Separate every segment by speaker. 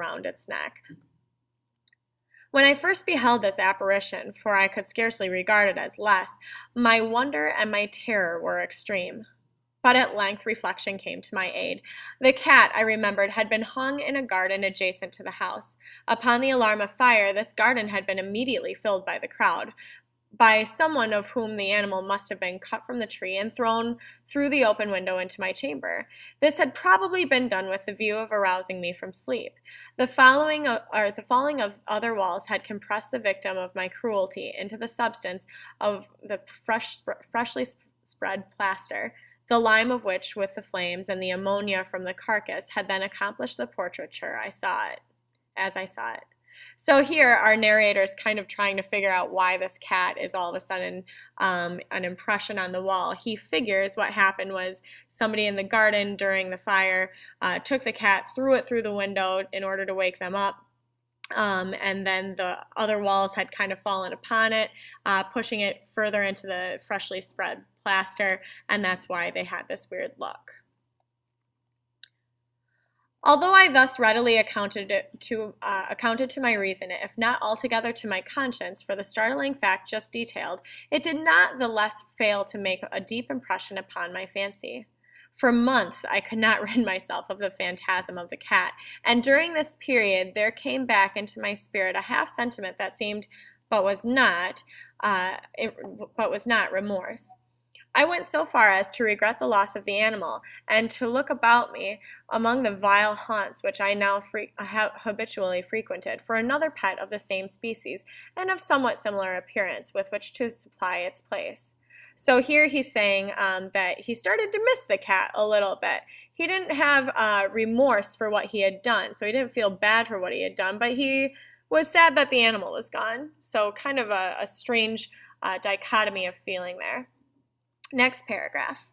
Speaker 1: around its neck. When I first beheld this apparition, for I could scarcely regard it as less, my wonder and my terror were extreme. But at length reflection came to my aid. The cat, I remembered, had been hung in a garden adjacent to the house. Upon the alarm of fire, this garden had been immediately filled by the crowd, by someone of whom the animal must have been cut from the tree and thrown through the open window into my chamber. This had probably been done with the view of arousing me from sleep. The falling of other walls had compressed the victim of my cruelty into the substance of the freshly spread plaster, the lime of which, with the flames and the ammonia from the carcass, had then accomplished the portraiture as I saw it. So here, our narrator is kind of trying to figure out why this cat is all of a sudden an impression on the wall. He figures what happened was somebody in the garden during the fire took the cat, threw it through the window in order to wake them up, and then the other walls had kind of fallen upon it, pushing it further into the freshly spread plaster, and that's why they had this weird look. Although I thus readily accounted to my reason, if not altogether to my conscience, for the startling fact just detailed, it did not the less fail to make a deep impression upon my fancy. For months I could not rid myself of the phantasm of the cat, and during this period there came back into my spirit a half sentiment that seemed, but was not remorse. I went so far as to regret the loss of the animal, and to look about me among the vile haunts which I now habitually frequented for another pet of the same species and of somewhat similar appearance with which to supply its place. So here he's saying that he started to miss the cat a little bit. He didn't have remorse for what he had done, so he didn't feel bad for what he had done, but he was sad that the animal was gone. So kind of a strange dichotomy of feeling there. Next paragraph.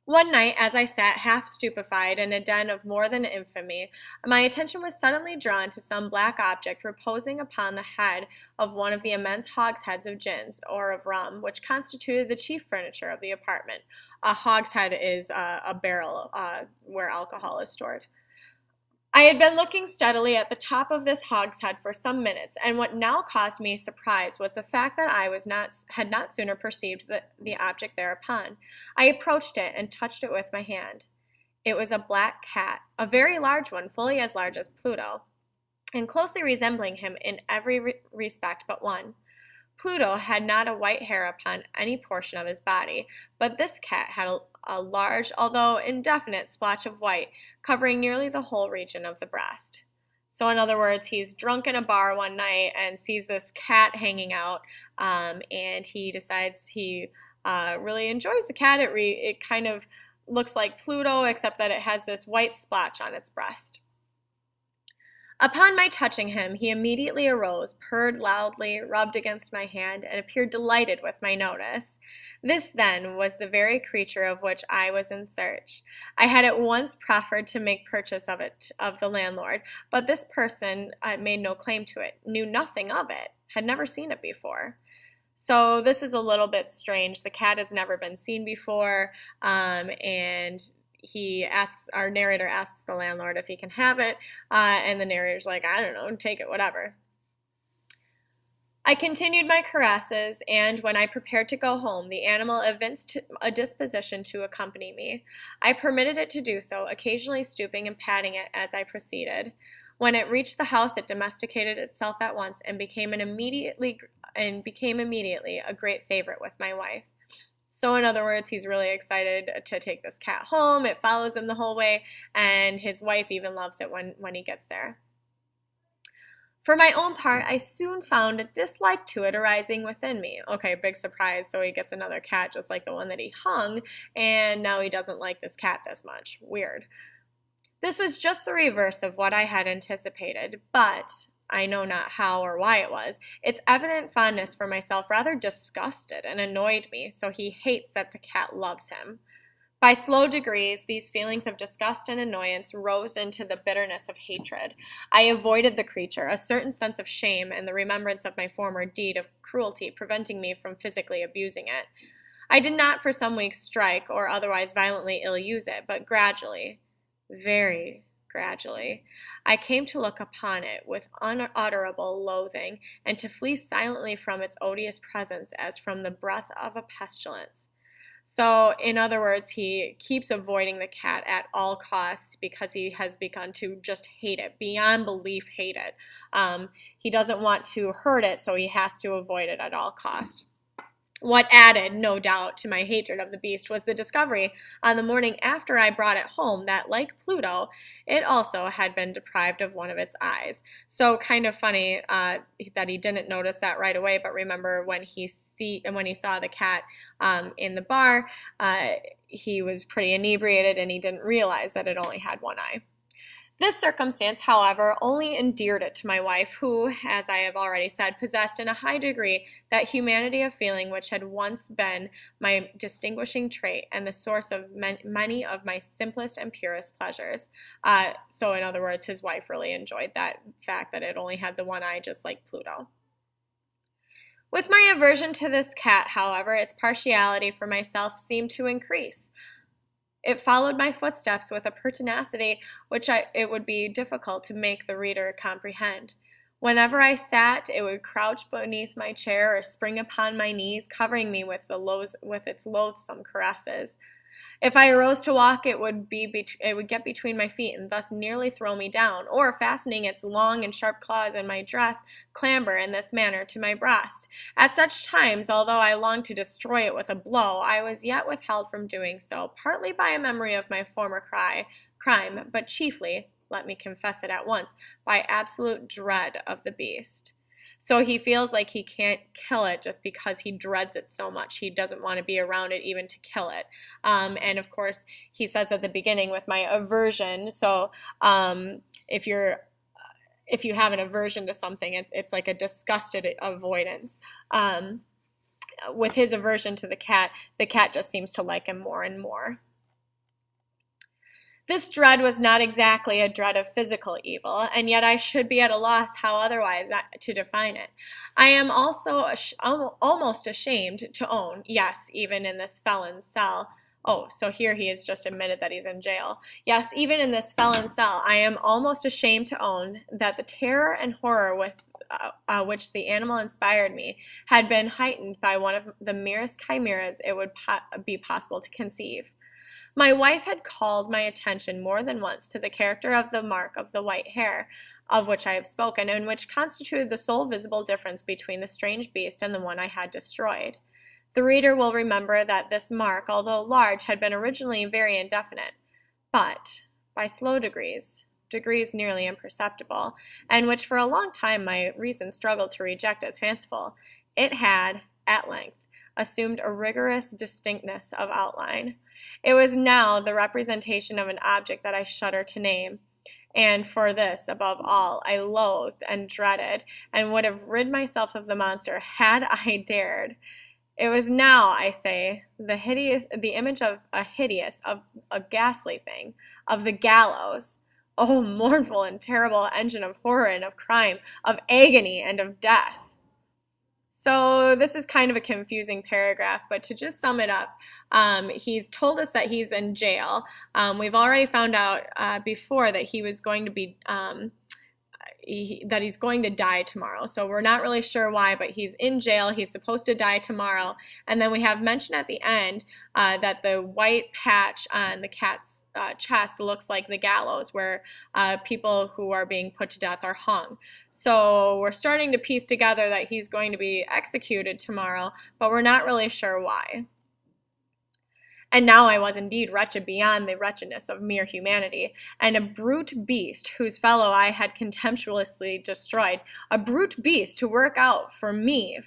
Speaker 1: One night, as I sat half stupefied in a den of more than infamy, my attention was suddenly drawn to some black object reposing upon the head of one of the immense hogsheads of gins, or of rum, which constituted the chief furniture of the apartment. A hogshead is a barrel where alcohol is stored. I had been looking steadily at the top of this hogshead for some minutes, and what now caused me surprise was the fact that I had not sooner perceived the object thereupon. I approached it and touched it with my hand. It was a black cat, a very large one, fully as large as Pluto, and closely resembling him in every respect but one. Pluto had not a white hair upon any portion of his body, but this cat had a large, although indefinite, splotch of white, covering nearly the whole region of the breast. So in other words, he's drunk in a bar one night and sees this cat hanging out, and he decides he really enjoys the cat. It kind of looks like Pluto, except that it has this white splotch on its breast. Upon my touching him, he immediately arose, purred loudly, rubbed against my hand, and appeared delighted with my notice. This, then, was the very creature of which I was in search. I had at once proffered to make purchase of the landlord, but this person made no claim to it, knew nothing of it, had never seen it before. So this is a little bit strange. The cat has never been seen before, and our narrator asks the landlord if he can have it, and the narrator's like, I don't know, take it, whatever. I continued my caresses, and when I prepared to go home, the animal evinced a disposition to accompany me. I permitted it to do so, occasionally stooping and patting it as I proceeded. When it reached the house, it domesticated itself at once and became immediately a great favorite with my wife. So in other words, he's really excited to take this cat home. It follows him the whole way, and his wife even loves it when he gets there. For my own part, I soon found a dislike to it arising within me. Okay, big surprise. So he gets another cat just like the one that he hung, and now he doesn't like this cat this much. Weird. This was just the reverse of what I had anticipated, but I know not how or why it was. Its evident fondness for myself rather disgusted and annoyed me, so he hates that the cat loves him. By slow degrees, these feelings of disgust and annoyance rose into the bitterness of hatred. I avoided the creature, a certain sense of shame and the remembrance of my former deed of cruelty preventing me from physically abusing it. I did not for some weeks strike or otherwise violently ill-use it, but gradually, very gradually. I came to look upon it with unutterable loathing, and to flee silently from its odious presence as from the breath of a pestilence. So, in other words, he keeps avoiding the cat at all costs because he has begun to just hate it, beyond belief hate it. He doesn't want to hurt it, so he has to avoid it at all costs. What added, no doubt, to my hatred of the beast was the discovery on the morning after I brought it home that, like Pluto, it also had been deprived of one of its eyes. So kind of funny that he didn't notice that right away, but remember when he saw the cat in the bar, he was pretty inebriated and he didn't realize that it only had one eye. This circumstance, however, only endeared it to my wife, who, as I have already said, possessed in a high degree that humanity of feeling which had once been my distinguishing trait and the source of many of my simplest and purest pleasures. So, in other words, his wife really enjoyed that fact that it only had the one eye, just like Pluto. With my aversion to this cat, however, its partiality for myself seemed to increase. It followed my footsteps with a pertinacity which it would be difficult to make the reader comprehend. Whenever I sat, it would crouch beneath my chair or spring upon my knees, covering me with its loathsome caresses. If I arose to walk, it would get between my feet and thus nearly throw me down, or, fastening its long and sharp claws in my dress, clamber in this manner to my breast. At such times, although I longed to destroy it with a blow, I was yet withheld from doing so, partly by a memory of my former crime, but chiefly, let me confess it at once, by absolute dread of the beast. So he feels like he can't kill it just because he dreads it so much. He doesn't want to be around it even to kill it. And of course, he says at the beginning with my aversion. So if you have an aversion to something, it's like a disgusted avoidance. With his aversion to the cat just seems to like him more and more. This dread was not exactly a dread of physical evil, and yet I should be at a loss how otherwise to define it. I am also almost ashamed to own, yes, even in this felon's cell. Oh, so here he has just admitted that he's in jail. Yes, even in this felon's cell, I am almost ashamed to own that the terror and horror with which the animal inspired me had been heightened by one of the merest chimeras it would be possible to conceive. My wife had called my attention more than once to the character of the mark of the white hair, of which I have spoken, and which constituted the sole visible difference between the strange beast and the one I had destroyed. The reader will remember that this mark, although large, had been originally very indefinite, but by slow degrees nearly imperceptible, and which for a long time my reason struggled to reject as fanciful, it had, at length, assumed a rigorous distinctness of outline. It was now the representation of an object that I shudder to name, and for this, above all, I loathed and dreaded, and would have rid myself of the monster had I dared. It was now, I say, the image of a ghastly thing, of the gallows. Oh, mournful and terrible engine of horror and of crime, of agony and of death. So this is kind of a confusing paragraph, but to just sum it up, he's told us that he's in jail. We've already found out before that he was going to be that he's going to die tomorrow. So we're not really sure why, but he's in jail. He's supposed to die tomorrow. And then we have mention at the end that the white patch on the cat's chest looks like the gallows, where people who are being put to death are hung. So we're starting to piece together that he's going to be executed tomorrow, but we're not really sure why. And now I was indeed wretched beyond the wretchedness of mere humanity, and a brute beast whose fellow I had contemptuously destroyed, a brute beast to work out for me,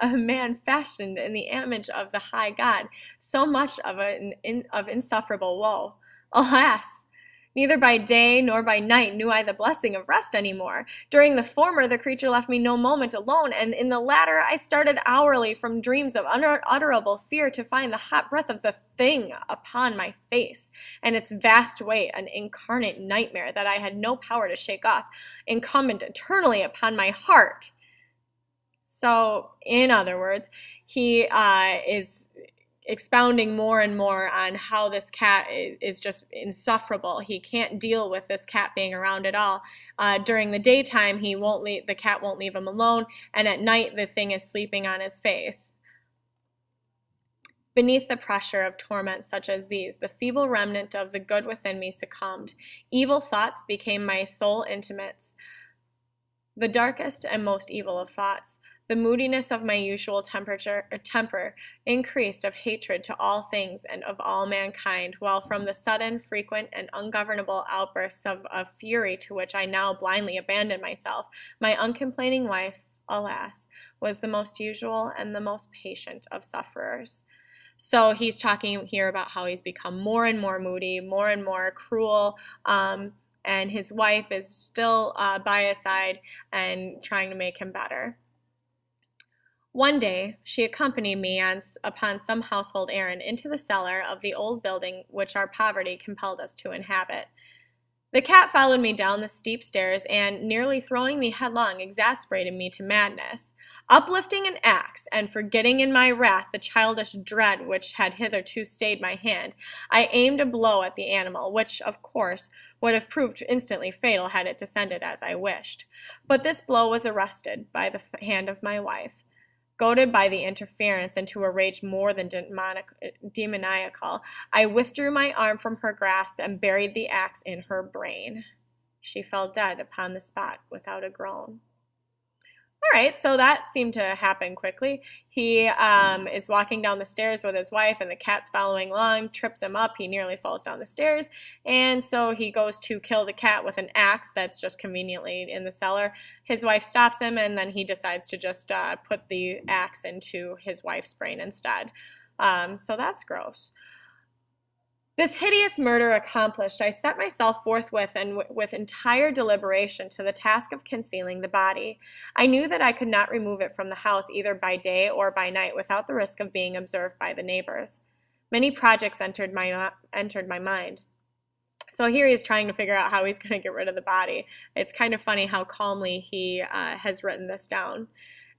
Speaker 1: a man fashioned in the image of the high God, so much of insufferable woe. Alas! Neither by day nor by night knew I the blessing of rest any more. During the former, the creature left me no moment alone, and in the latter I started hourly from dreams of unutterable fear to find the hot breath of the thing upon my face, and its vast weight an incarnate nightmare that I had no power to shake off, incumbent eternally upon my heart. So, in other words, he is expounding more and more on how this cat is just insufferable. He can't deal with this cat being around at all. During the daytime, the cat won't leave him alone, and at night, the thing is sleeping on his face. Beneath the pressure of torments such as these, the feeble remnant of the good within me succumbed. Evil thoughts became my sole intimates, the darkest and most evil of thoughts. The moodiness of my usual temper increased of hatred to all things and of all mankind, while from the sudden, frequent, and ungovernable outbursts of fury to which I now blindly abandoned myself, my uncomplaining wife, alas, was the most usual and the most patient of sufferers. So he's talking here about how he's become more and more moody, more and more cruel, and his wife is still by his side and trying to make him better. One day, she accompanied me upon some household errand into the cellar of the old building which our poverty compelled us to inhabit. The cat followed me down the steep stairs and, nearly throwing me headlong, exasperated me to madness. Uplifting an axe, and forgetting in my wrath the childish dread which had hitherto stayed my hand, I aimed a blow at the animal, which, of course, would have proved instantly fatal had it descended as I wished. But this blow was arrested by the hand of my wife. Goaded by the interference into a rage more than demoniacal, I withdrew my arm from her grasp and buried the axe in her brain. She fell dead upon the spot without a groan. All right, so that seemed to happen quickly. He is walking down the stairs with his wife, and the cat's following along, trips him up. He nearly falls down the stairs, and so he goes to kill the cat with an axe that's just conveniently in the cellar. His wife stops him, and then he decides to just put the axe into his wife's brain instead. So that's gross. This hideous murder accomplished, I set myself forthwith and with entire deliberation to the task of concealing the body. I knew that I could not remove it from the house either by day or by night without the risk of being observed by the neighbors. Many projects entered my mind. So here he is trying to figure out how he's going to get rid of the body. It's kind of funny how calmly he has written this down.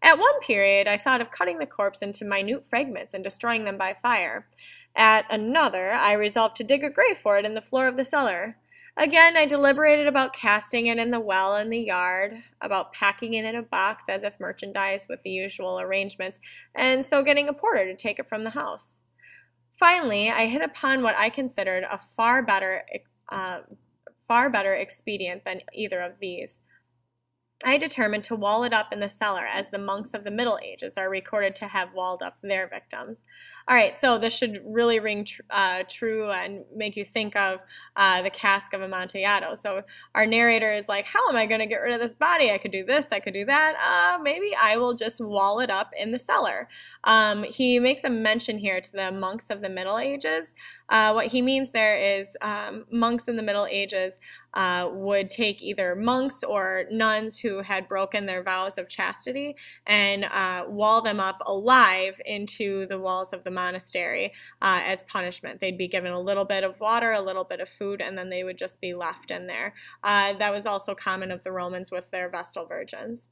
Speaker 1: At one period, I thought of cutting the corpse into minute fragments and destroying them by fire. At another, I resolved to dig a grave for it in the floor of the cellar. Again, I deliberated about casting it in the well in the yard, about packing it in a box as if merchandise with the usual arrangements, and so getting a porter to take it from the house. Finally, I hit upon what I considered a far better expedient than either of these. I determined to wall it up in the cellar, as the monks of the Middle Ages are recorded to have walled up their victims. All right, so this should really ring true and make you think of the cask of Amontillado. So our narrator is like, how am I going to get rid of this body? I could do this, I could do that. Maybe I will just wall it up in the cellar. He makes a mention here to the monks of the Middle Ages. What he means there is monks in the Middle Ages would take either monks or nuns who had broken their vows of chastity and wall them up alive into the walls of the monastery as punishment. They'd be given a little bit of water, a little bit of food, and then they would just be left in there. That was also common of the Romans with their Vestal Virgins.